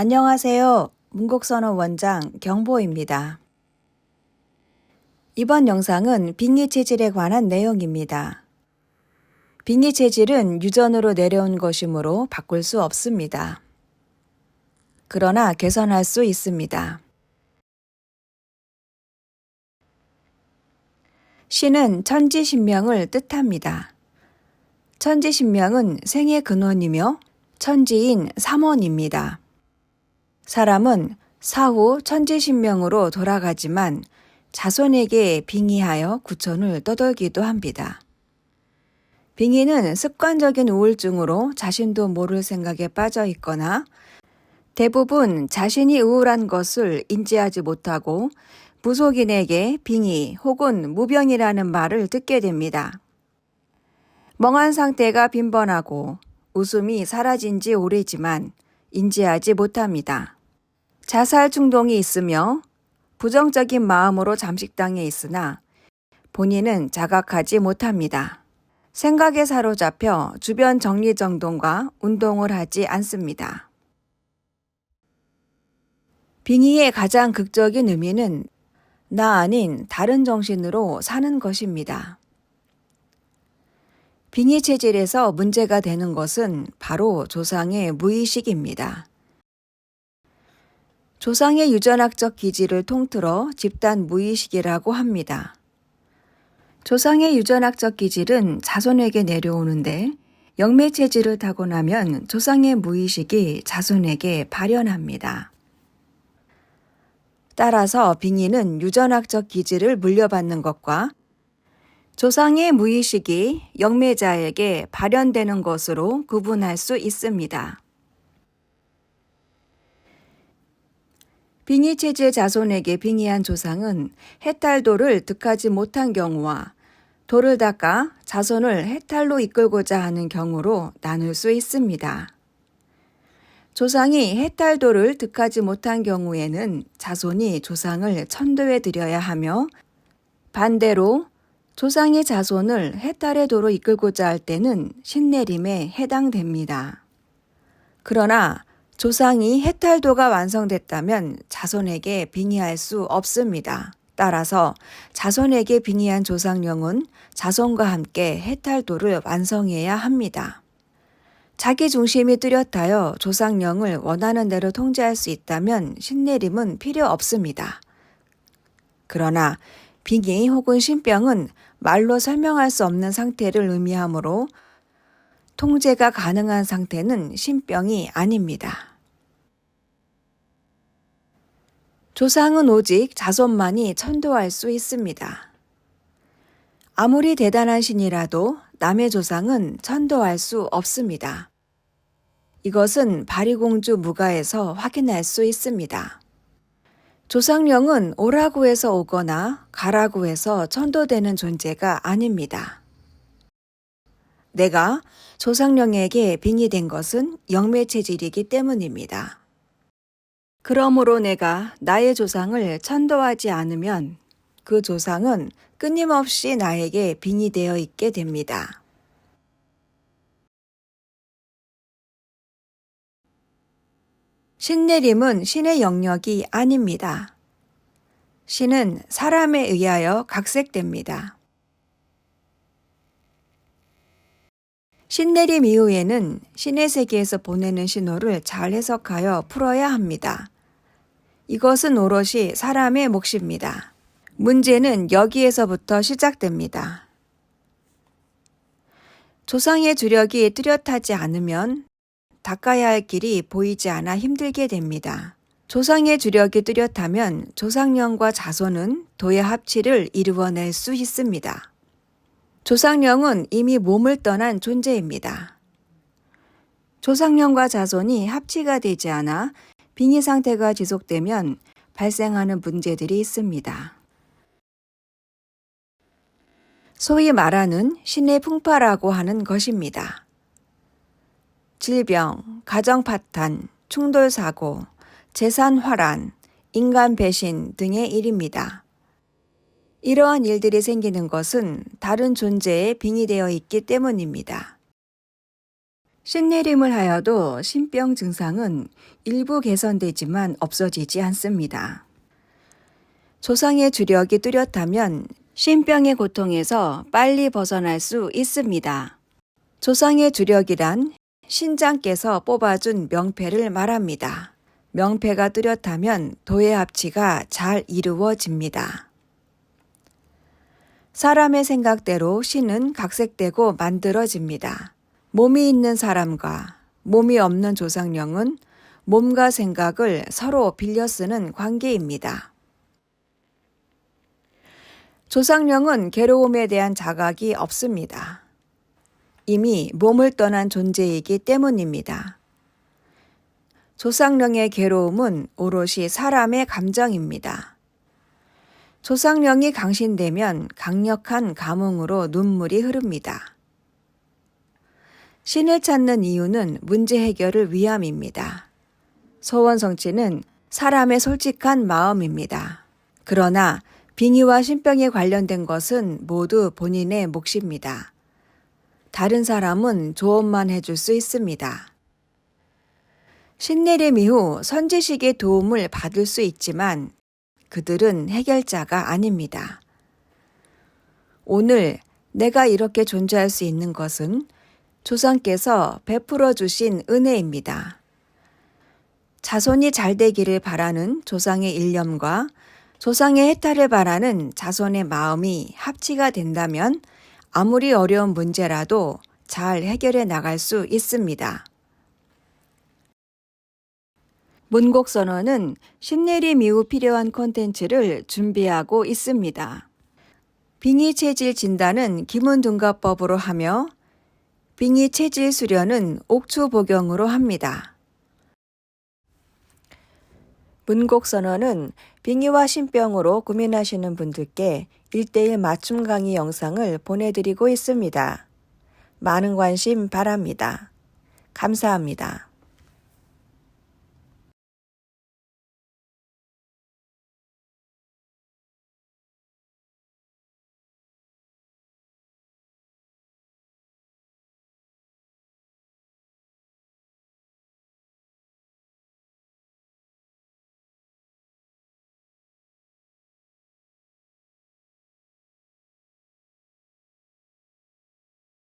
안녕하세요. 문곡선언 원장 경보입니다. 이번 영상은 빙의 체질에 관한 내용입니다. 빙의 체질은 유전으로 내려온 것이므로 바꿀 수 없습니다. 그러나 개선할 수 있습니다. 신은 천지신명을 뜻합니다. 천지신명은 생의 근원이며 천지인 삼원입니다. 사람은 사후 천지신명으로 돌아가지만 자손에게 빙의하여 구천을 떠돌기도 합니다. 빙의는 습관적인 우울증으로 자신도 모를 생각에 빠져 있거나 대부분 자신이 우울한 것을 인지하지 못하고 무속인에게 빙의 혹은 무병이라는 말을 듣게 됩니다. 멍한 상태가 빈번하고 웃음이 사라진 지 오래지만 인지하지 못합니다. 자살 충동이 있으며 부정적인 마음으로 잠식당해 있으나 본인은 자각하지 못합니다. 생각에 사로잡혀 주변 정리정돈과 운동을 하지 않습니다. 빙의의 가장 극적인 의미는 나 아닌 다른 정신으로 사는 것입니다. 빙의 체질에서 문제가 되는 것은 바로 조상의 무의식입니다. 조상의 유전학적 기질을 통틀어 집단 무의식이라고 합니다. 조상의 유전학적 기질은 자손에게 내려오는데 영매 체질을 타고나면 조상의 무의식이 자손에게 발현합니다. 따라서 빙의는 유전학적 기질을 물려받는 것과 조상의 무의식이 영매자에게 발현되는 것으로 구분할 수 있습니다. 빙의 체질 자손에게 빙의한 조상은 해탈도를 득하지 못한 경우와 도를 닦아 자손을 해탈로 이끌고자 하는 경우로 나눌 수 있습니다. 조상이 해탈도를 득하지 못한 경우에는 자손이 조상을 천도에 드려야 하며 반대로 조상의 자손을 해탈의 도로 이끌고자 할 때는 신내림에 해당됩니다. 그러나 조상이 해탈도가 완성됐다면 자손에게 빙의할 수 없습니다. 따라서 자손에게 빙의한 조상령은 자손과 함께 해탈도를 완성해야 합니다. 자기 중심이 뚜렷하여 조상령을 원하는 대로 통제할 수 있다면 신내림은 필요 없습니다. 그러나 빙의 혹은 신병은 말로 설명할 수 없는 상태를 의미하므로 통제가 가능한 상태는 신병이 아닙니다. 조상은 오직 자손만이 천도할 수 있습니다. 아무리 대단한 신이라도 남의 조상은 천도할 수 없습니다. 이것은 바리공주 무가에서 확인할 수 있습니다. 조상령은 오라고 해서 오거나 가라고 해서 천도되는 존재가 아닙니다. 내가 조상령에게 빙의된 것은 영매 체질이기 때문입니다. 그러므로 내가 나의 조상을 천도하지 않으면 그 조상은 끊임없이 나에게 빙의되어 있게 됩니다. 신내림은 신의 영역이 아닙니다. 신은 사람에 의하여 각색됩니다. 신내림 이후에는 신의 세계에서 보내는 신호를 잘 해석하여 풀어야 합니다. 이것은 오롯이 사람의 몫입니다. 문제는 여기에서부터 시작됩니다. 조상의 주력이 뚜렷하지 않으면 닦아야 할 길이 보이지 않아 힘들게 됩니다. 조상의 주력이 뚜렷하면 조상령과 자손은 도의 합치를 이루어낼 수 있습니다. 조상령은 이미 몸을 떠난 존재입니다. 조상령과 자손이 합치가 되지 않아 빙의 상태가 지속되면 발생하는 문제들이 있습니다. 소위 말하는 신의 풍파라고 하는 것입니다. 질병, 가정 파탄, 충돌 사고, 재산 화란, 인간 배신 등의 일입니다. 이러한 일들이 생기는 것은 다른 존재에 빙의되어 있기 때문입니다. 신내림을 하여도 신병 증상은 일부 개선되지만 없어지지 않습니다. 조상의 주력이 뚜렷하면 신병의 고통에서 빨리 벗어날 수 있습니다. 조상의 주력이란 신장께서 뽑아준 명패를 말합니다. 명패가 뚜렷하면 도의 합치가 잘 이루어집니다. 사람의 생각대로 신은 각색되고 만들어집니다. 몸이 있는 사람과 몸이 없는 조상령은 몸과 생각을 서로 빌려 쓰는 관계입니다. 조상령은 괴로움에 대한 자각이 없습니다. 이미 몸을 떠난 존재이기 때문입니다. 조상령의 괴로움은 오롯이 사람의 감정입니다. 조상령이 강신되면 강력한 감흥으로 눈물이 흐릅니다. 신을 찾는 이유는 문제 해결을 위함입니다. 소원 성취는 사람의 솔직한 마음입니다. 그러나 빙의와 신병에 관련된 것은 모두 본인의 몫입니다. 다른 사람은 조언만 해줄 수 있습니다. 신내림 이후 선지식의 도움을 받을 수 있지만 그들은 해결자가 아닙니다. 오늘 내가 이렇게 존재할 수 있는 것은 조상께서 베풀어 주신 은혜입니다. 자손이 잘 되기를 바라는 조상의 일념과 조상의 해탈을 바라는 자손의 마음이 합치가 된다면 아무리 어려운 문제라도 잘 해결해 나갈 수 있습니다. 문곡선언은 신내림 이후 필요한 콘텐츠를 준비하고 있습니다. 빙의 체질 진단은 기문둔가법으로 하며 빙의 체질 수련은 옥추 복용으로 합니다. 문곡선언은 빙의와 신병으로 고민하시는 분들께 1:1 맞춤 강의 영상을 보내드리고 있습니다. 많은 관심 바랍니다. 감사합니다.